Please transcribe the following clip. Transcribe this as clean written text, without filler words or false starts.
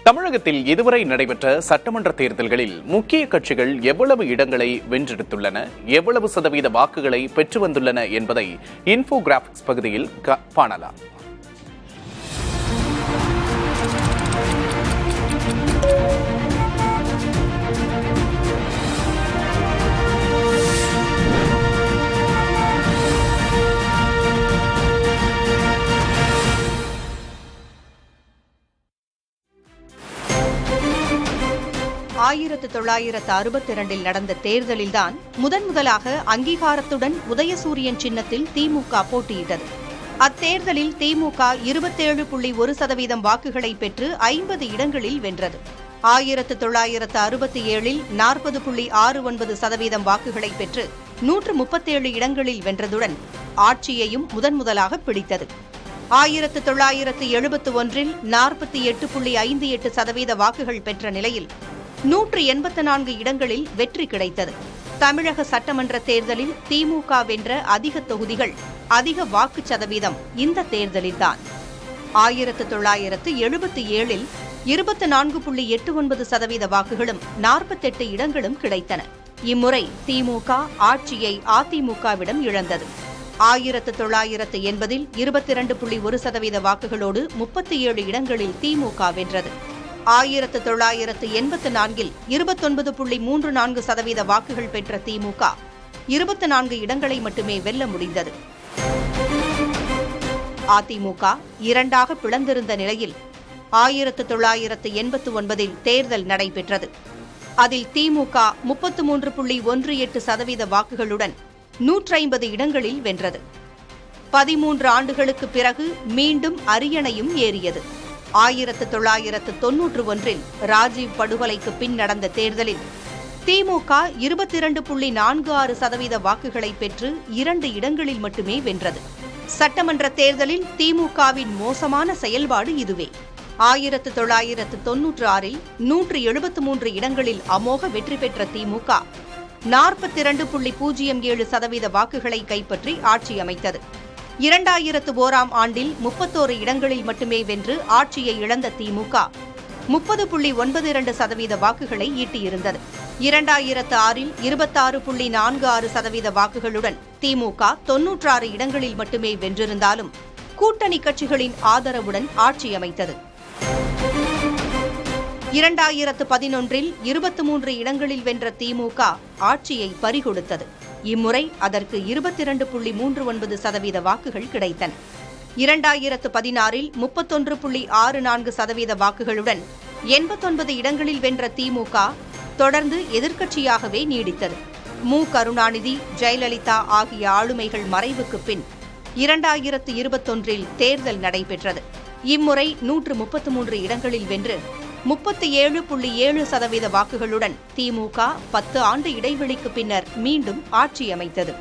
தமிழகத்தில் இதுவரை நடைபெற்ற சட்டமன்ற தேர்தல்களில் முக்கிய கட்சிகள் எவ்வளவு இடங்களை வென்றெடுத்துள்ளன, எவ்வளவு சதவீத வாக்குகளை பெற்று வந்துள்ளன என்பதை இன்ஃபோகிராபிக்ஸ் பகுதியில் காணலாம். ஆயிரத்து 1962 நடந்த தேர்தலில்தான் முதன்முதலாக அங்கீகாரத்துடன் உதயசூரியன் சின்னத்தில் திமுக போட்டியிட்டது. அத்தேர்தலில் திமுக 27.1% வாக்குகளை பெற்று 50 இடங்களில் வென்றது. 1967 40.69% வாக்குகளை பெற்று 137 இடங்களில் வென்றதுடன் ஆட்சியையும் முதன்முதலாக பிடித்தது. 1971 48.58% வாக்குகள் பெற்ற நிலையில் 184 இடங்களில் வெற்றி கிடைத்தது. தமிழக சட்டமன்ற தேர்தலில் திமுக வென்ற அதிக தொகுதிகள், அதிக வாக்கு சதவீதம் இந்த தேர்தலில்தான். 1977 24.89% வாக்குகளும் 48 இடங்களும் கிடைத்தன. இம்முறை திமுக ஆட்சியை அதிமுகவிடம் இழந்தது. 1980 22.1% வாக்குகளோடு 37 இடங்களில் திமுக வென்றது. 1984 29.34% வாக்குகள் பெற்ற திமுக 24 இடங்களை மட்டுமே வெல்ல முடிந்தது. அதிமுக இரண்டாக பிளந்திருந்த நிலையில் 1989 தேர்தல் நடைபெற்றது. அதில் திமுக 33.18% வாக்குகளுடன் 150 இடங்களில் வென்றது. 13 ஆண்டுகளுக்கு பிறகு மீண்டும் அரியணையும் ஏறியது. 1991 ராஜீவ் படுகொலைக்கு பின் நடந்த தேர்தலில் திமுக 22.46% வாக்குகளை பெற்று 2 இடங்களில் மட்டுமே வென்றது. சட்டமன்ற தேர்தலில் திமுகவின் மோசமான செயல்பாடு இதுவே. 1996 173 இடங்களில் அமோக வெற்றி பெற்ற திமுக 42.07% வாக்குகளை கைப்பற்றி ஆட்சி அமைத்தது. 2001 ஆண்டில் 31 இடங்களில் மட்டுமே வென்று ஆட்சியை இழந்த திமுக 30.92% வாக்குகளை ஈட்டியிருந்தது. 2006 26.46% வாக்குகளுடன் திமுக 96 இடங்களில் மட்டுமே வென்றிருந்தாலும் கூட்டணி கட்சிகளின் ஆதரவுடன் ஆட்சி அமைத்தது. 2011 23 இடங்களில் வென்ற திமுக ஆட்சியை பறிகொடுத்தது. இம்முறை அதற்கு 22.39% வாக்குகள் கிடைத்தன. 2016 31.64% வாக்குகளுடன் 89 இடங்களில் வென்ற திமுக தொடர்ந்து எதிர்க்கட்சியாகவே நீடித்தது. மு. கருணாநிதி, ஜெயலலிதா ஆகிய ஆளுமைகள் மறைவுக்கு பின் 2021 தேர்தல் நடைபெற்றது. இம்முறை 133 இடங்களில் வென்று 37.7% வாக்குகளுடன் திமுக 10 ஆண்டு இடைவெளிக்கு பின்னர் மீண்டும் ஆட்சி அமைத்தது.